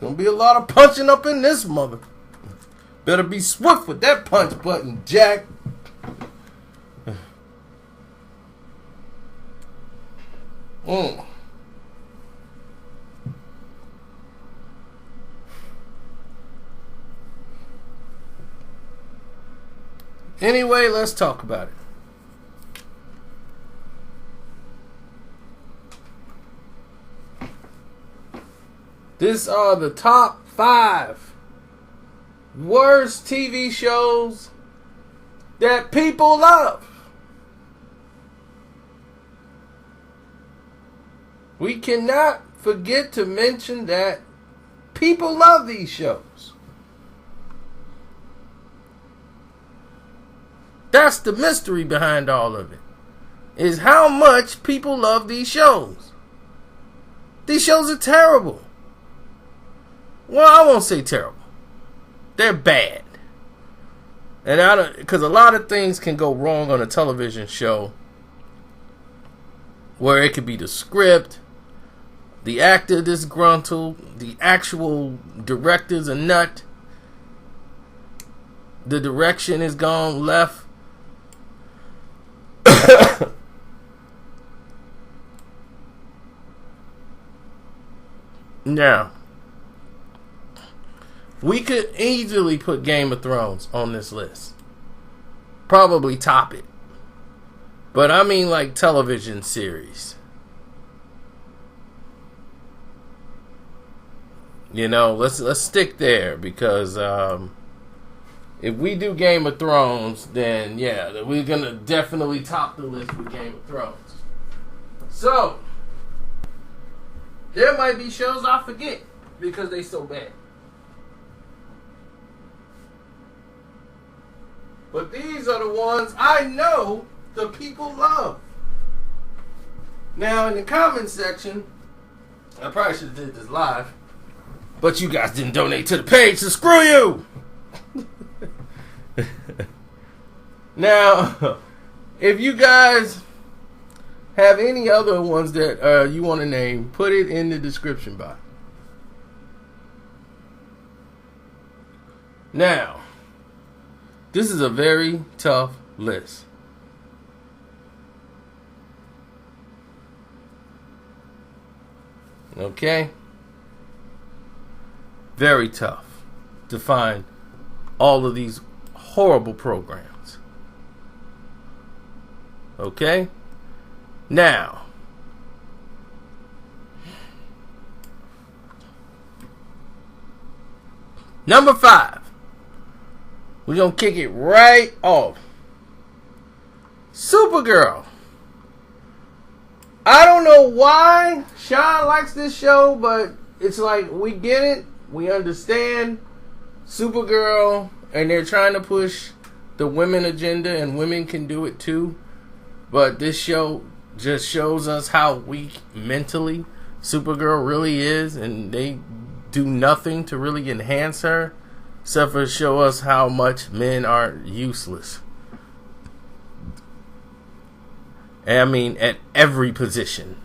Gonna be a lot of punching up in this mother. Better be swift with that punch button, Jack. Anyway, let's talk about it. These are the top 5 worst TV shows that people love. We cannot forget to mention that people love these shows. That's the mystery behind all of it, is how much people love these shows. These shows are terrible. Well, I won't say terrible. They're bad. And because a lot of things can go wrong on a television show, where it could be the script, the actor disgruntled, the actual director's a nut, the direction is gone left. Now, we could easily put Game of Thrones on this list. Probably top it. But I mean like television series. You know, let's stick there, because if we do Game of Thrones, then yeah, we're gonna definitely top the list with Game of Thrones. So there might be shows I forget because they so bad. But these are the ones I know the people love. Now in the comment section, I probably should have did this live, but you guys didn't donate to the page, so screw you! Now, if you guys have any other ones that you want to name, put it in the description box. Now, this is a very tough list. Okay? Very tough to find all of these horrible programs. Okay? Now, number 5. We're going to kick it right off. Supergirl. I don't know why Sean likes this show, but it's like, we get it. We understand Supergirl, and they're trying to push the women agenda, and women can do it too. But this show just shows us how weak mentally Supergirl really is, and they do nothing to really enhance her, except for show us how much men are useless. And I mean, at every position.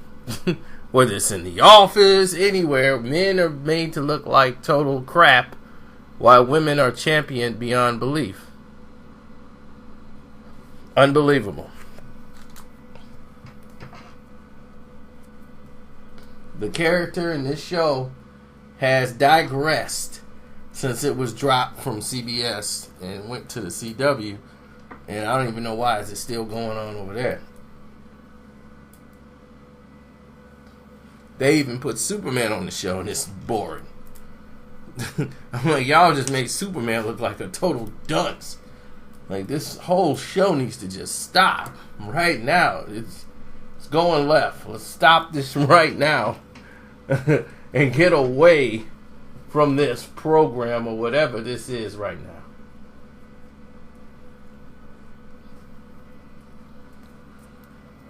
Whether it's in the office, anywhere, men are made to look like total crap, while women are championed beyond belief. Unbelievable. The character in this show has digressed since it was dropped from CBS and went to the CW, and I don't even know why is it still going on over there. They even put Superman on the show, and it's boring. I'm like, y'all just made Superman look like a total dunce. Like, this whole show needs to just stop right now. It's going left. Let's stop this right now and get away from this program or whatever this is right now.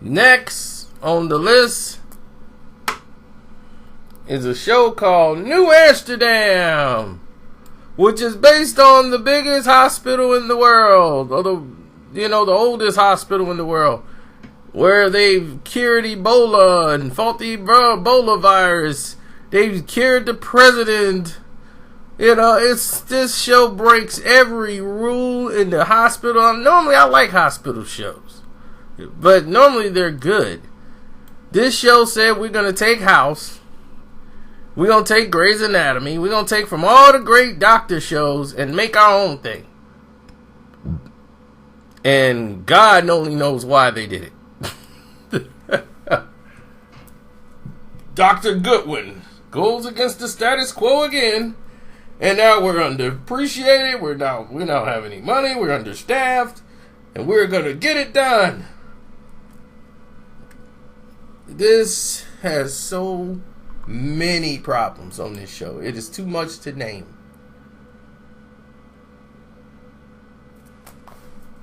Next on the list is a show called New Amsterdam, which is based on the biggest hospital in the world, or the oldest hospital in the world, where they've cured Ebola and fought the Ebola virus, They cured the president. You know, this show breaks every rule in the hospital. Normally, I like hospital shows, but normally they're good. This show said we're gonna take House, we're gonna take Grey's Anatomy, we're gonna take from all the great doctor shows and make our own thing. And God only knows why they did it. Dr. Goodwin goes against the status quo again. And now we're underappreciated. We don't have any money. We're understaffed. And we're going to get it done. This has so many problems on this show. It is too much to name.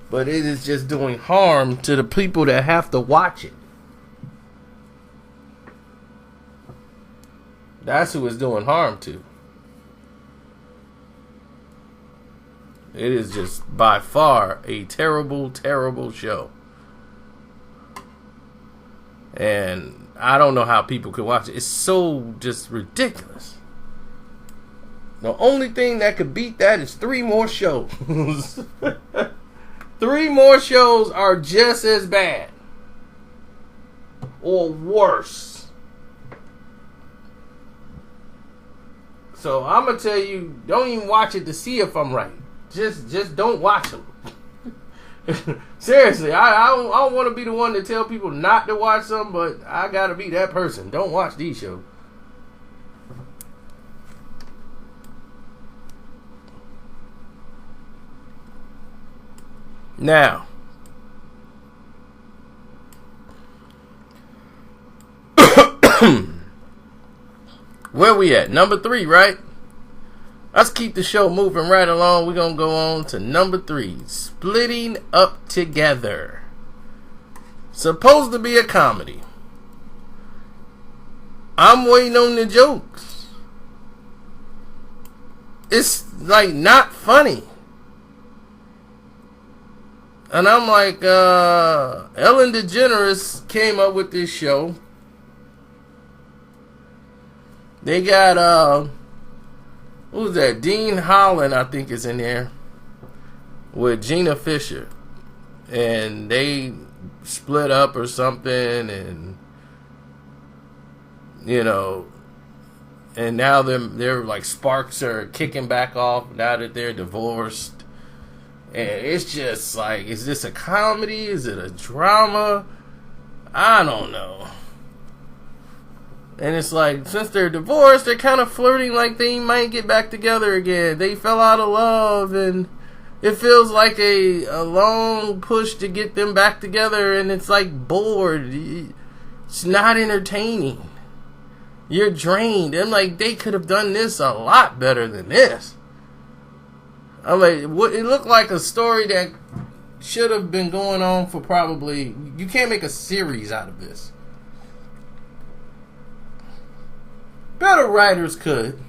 But it is just doing harm to the people that have to watch it. That's who it's doing harm to. It is just by far a terrible, terrible show. And I don't know how people could watch it. It's so just ridiculous. The only thing that could beat that is 3 more shows. 3 more shows are just as bad. Or worse. So I'm going to tell you, don't even watch it to see if I'm right. Just don't watch them. Seriously, I don't want to be the one to tell people not to watch them, but I gotta be that person. Don't watch these shows. Now, where we at? Number 3, right? Let's keep the show moving right along. We're going to go on to number 3. Splitting Up Together. Supposed to be a comedy. I'm waiting on the jokes. It's like not funny. And I'm like, Ellen DeGeneres came up with this show. They got, who's that? Dean Holland, I think, is in there with Gina Fisher, and they split up or something, and you know, and now they're like sparks are kicking back off now that they're divorced, and it's just like, is this a comedy? Is it a drama? I don't know. And it's like, since they're divorced, they're kind of flirting like they might get back together again. They fell out of love, and it feels like a long push to get them back together, and it's like bored. It's not entertaining. You're drained. I'm like, they could have done this a lot better than this. I'm like, it looked like a story that should have been going on for probably, you can't make a series out of this. Better writers could.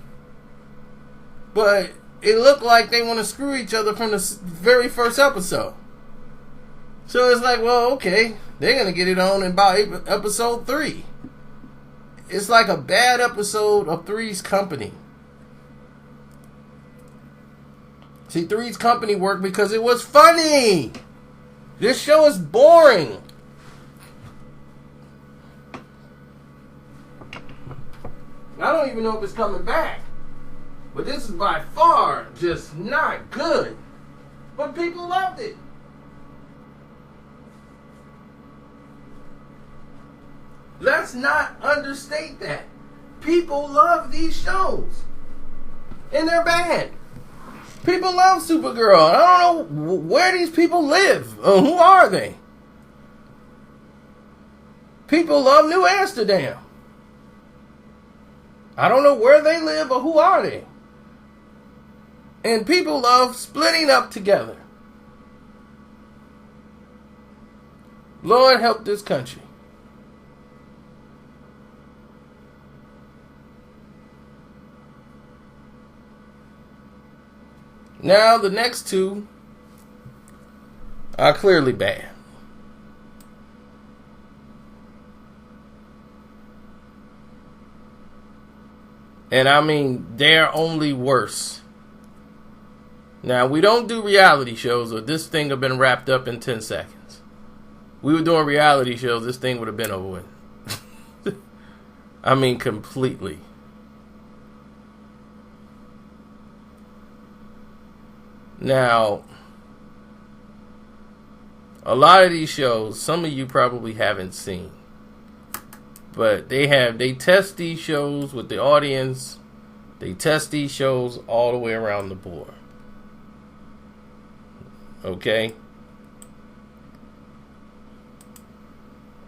But it looked like they want to screw each other from the very first episode. So it's like, well, okay, they're going to get it on in about episode 3. It's like a bad episode of Three's Company. See, Three's Company worked because it was funny. This show is boring. I don't even know if it's coming back. But this is by far just not good. But people loved it. Let's not understate that. People love these shows. And they're bad. People love Supergirl. I don't know where these people live. Who are they? People love New Amsterdam. I don't know where they live or who are they. And people love Splitting Up Together. Lord help this country. Now the next 2 are clearly bad. And I mean, they're only worse. Now, we don't do reality shows, or this thing would have been wrapped up in 10 seconds. We were doing reality shows, this thing would have been over with. I mean, completely. Now, a lot of these shows, some of you probably haven't seen. But they test these shows with the audience. They test these shows all the way around the board. Okay?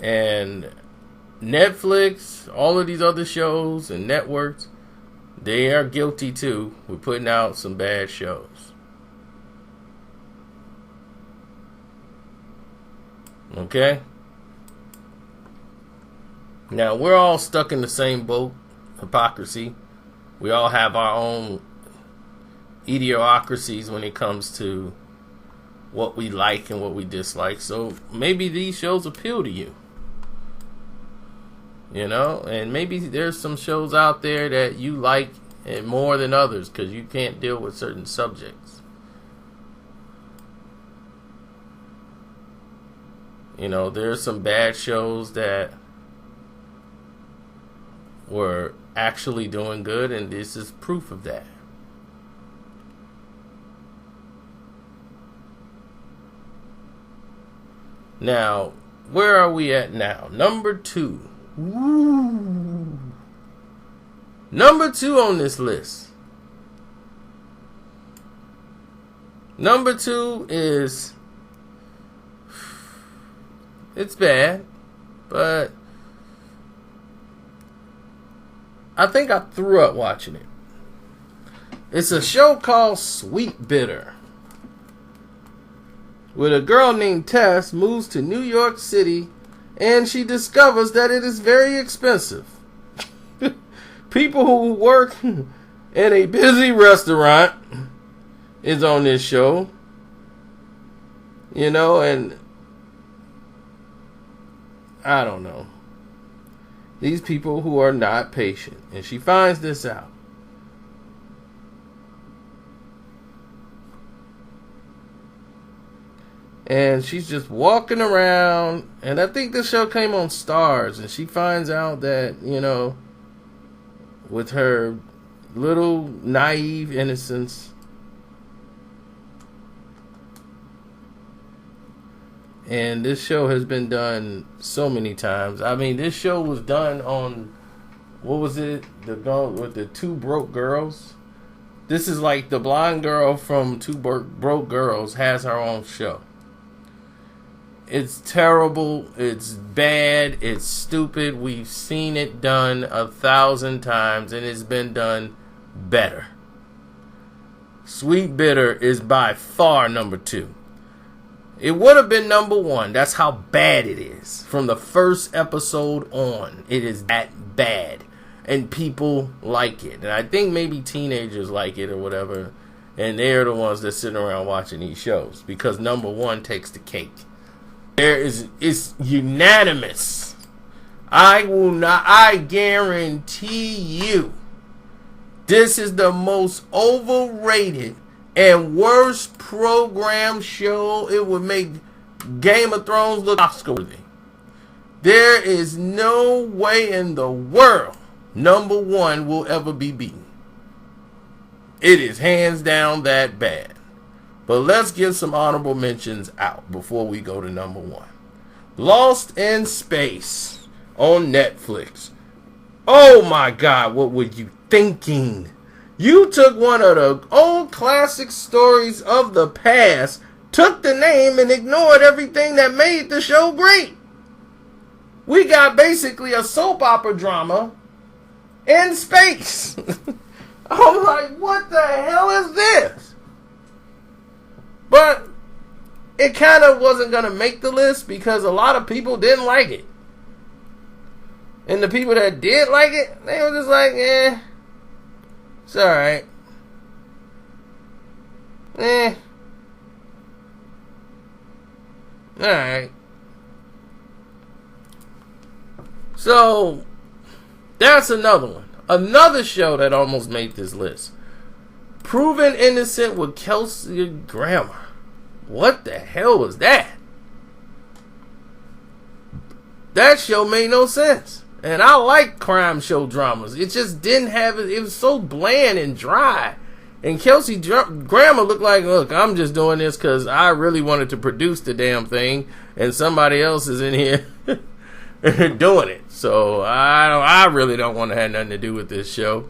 And Netflix, all of these other shows and networks, they are guilty too with putting out some bad shows. Okay? Now, we're all stuck in the same boat, hypocrisy. We all have our own idiocracies when it comes to what we like and what we dislike. So maybe these shows appeal to you. You know? And maybe there's some shows out there that you like more than others because you can't deal with certain subjects. You know, there's some bad shows that were actually doing good, and this is proof of that. Now, where are we at now? Number 2. Woo. Number 2 on this list. Number 2 is, it's bad, but I think I threw up watching it. It's a show called Sweetbitter, where a girl named Tess moves to New York City and she discovers that it is very expensive. People who work in a busy restaurant is on this show. You know, and I don't know. These people who are not patient. And she finds this out. And she's just walking around. And I think this show came on Stars. And she finds out that, you know, with her little naive innocence, and this show has been done so many times. I mean, this show was done on, what was it? The girl with the Two Broke Girls. This is like the blonde girl from Two Broke Girls has her own show. It's terrible. It's bad. It's stupid. We've seen it done 1,000 times, and it's been done better. Sweetbitter is by far number 2. It would have been number 1. That's how bad it is. From the first episode on, it is that bad. And people like it. And I think maybe teenagers like it or whatever. And they're the ones that sit around watching these shows. Because number 1 takes the cake. It's unanimous. I guarantee you, this is the most overrated and worst program show. It would make Game of Thrones look Oscar-worthy. There is no way in the world number 1 will ever be beaten. It is hands down that bad. But let's get some honorable mentions out before we go to number 1. Lost in Space on Netflix. Oh my God, what were you thinking? You took one of the old classic stories of the past, took the name, and ignored everything that made the show great. We got basically a soap opera drama in space. I'm like, what the hell is this? But it kind of wasn't going to make the list because a lot of people didn't like it. And the people that did like it, they were just like, it's alright. Alright. So, that's another one. Another show that almost made this list. Proven Innocent with Kelsey Grammer. What the hell was that? That show made no sense. And I like crime show dramas. It just didn't have it. It was so bland and dry. And Kelsey Grammer looked like, look, I'm just doing this because I really wanted to produce the damn thing. And somebody else is in here doing it. So I really don't want to have nothing to do with this show.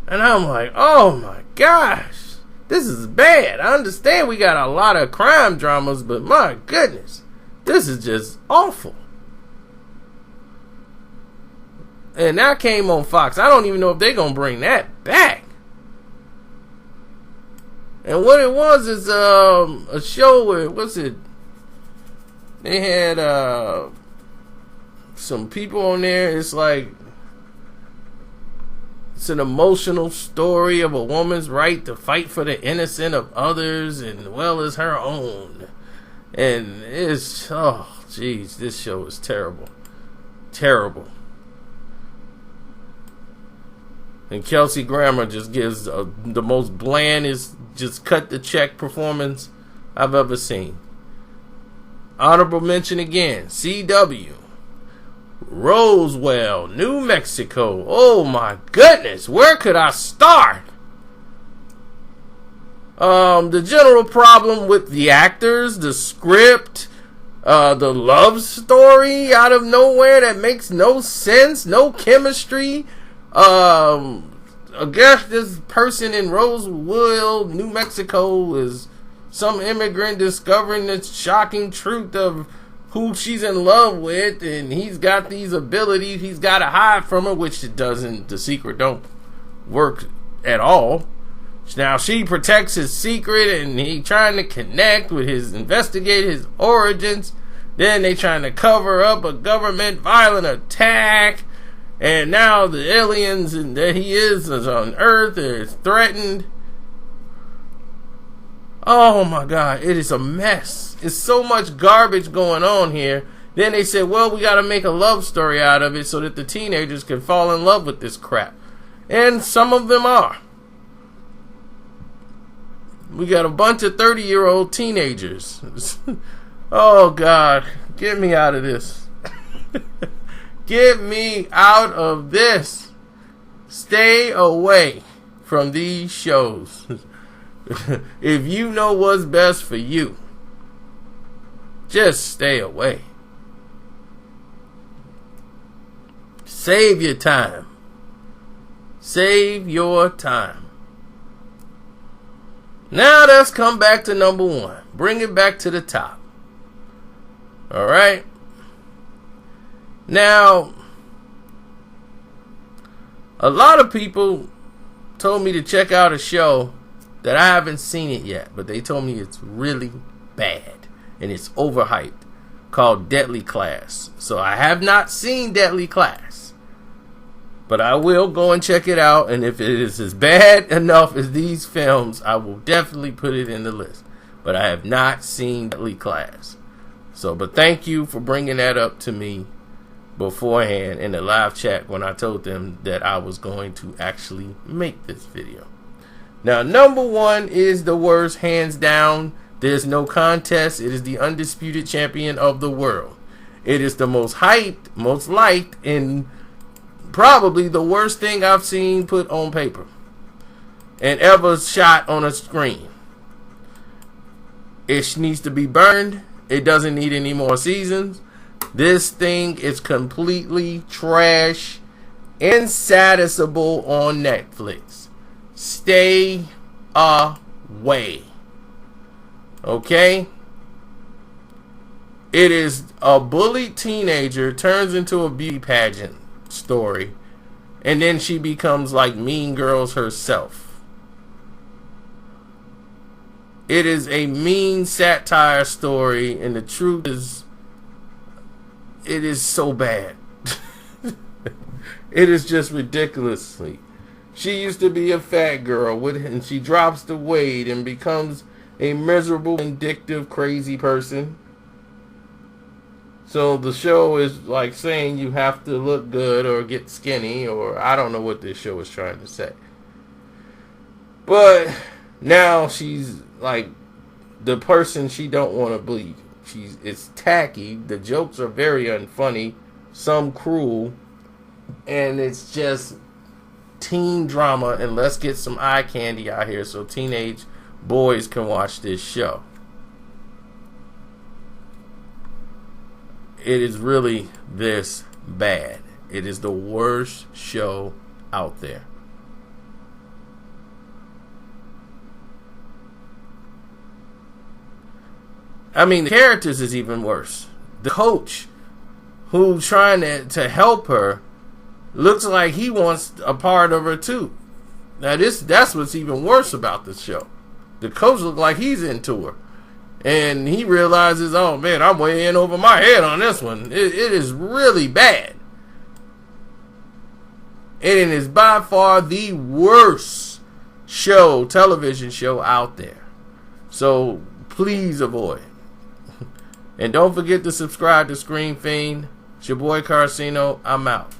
And I'm like, oh my gosh, this is bad. I understand we got a lot of crime dramas, but my goodness, this is just awful. And that came on Fox. I don't even know if they're going to bring that back. And what it was is a show where, what's it? They had some people on there. It's like, it's an emotional story of a woman's right to fight for the innocent of others and well as her own. And it's, oh, jeez, this show is terrible. Terrible. And Kelsey Grammer just gives the most blandest, just cut the check performance I've ever seen. Honorable mention again, CW. Roswell, New Mexico. Oh my goodness, where could I start? The general problem with the actors, the script, the love story out of nowhere that makes no sense, no chemistry. I guess this person in Roswell, New Mexico is some immigrant discovering the shocking truth of who she's in love with, and he's got these abilities he's got to hide from her, which it doesn't, the secret don't work at all. Now she protects his secret, and he trying to connect with investigate his origins. Then they trying to cover up a government violent attack. And now the aliens that he is on Earth are threatened. Oh my God, it is a mess. It's so much garbage going on here. Then they said, well, we got to make a love story out of it so that the teenagers can fall in love with this crap. And some of them are. We got a bunch of 30-year-old teenagers. Oh God, get me out of this. Get me out of this. Stay away from these shows. If you know what's best for you, just stay away. Save your time. Save your time. Now let's come back to number one. Bring it back to the top. All right. Now, a lot of people told me to check out a show that I haven't seen it yet, but they told me it's really bad and it's overhyped, called Deadly Class. So I have not seen Deadly Class, but I will go and check it out, and if it is as bad enough as these films, I will definitely put it in the list. But I have not seen Deadly Class. So, but thank you for bringing that up to me beforehand in the live chat when I told them that I was going to actually make this video. Now, number one is the worst, hands down. There's no contest. It is the undisputed champion of the world. It is the most hyped, most liked, and probably the worst thing I've seen put on paper and ever shot on a screen. It needs to be burned. It doesn't need any more seasons. This thing is completely trash. Insatiable on Netflix. Stay away. Okay? It is a bullied teenager turns into a beauty pageant story, and then she becomes like Mean Girls herself. It is a mean satire story, and the truth is, it is so bad. It is just ridiculously. She used to be a fat girl, and she drops the weight and becomes a miserable, vindictive, crazy person. So the show is like saying you have to look good or get skinny, or I don't know what this show is trying to say. But now she's like the person she don't want to be. It's tacky. The jokes are very unfunny, some cruel, and it's just teen drama. And let's get some eye candy out here so teenage boys can watch this show. It is really this bad. It is the worst show out there. I mean, the characters is even worse. The coach who's trying to help her looks like he wants a part of her too. Now that's what's even worse about the show. The coach looks like he's into her. And he realizes, oh man, I'm way in over my head on this one. It is really bad. And it is by far the worst television show out there. So please avoid. And don't forget to subscribe to Screen Fiend. It's your boy Carcino. I'm out.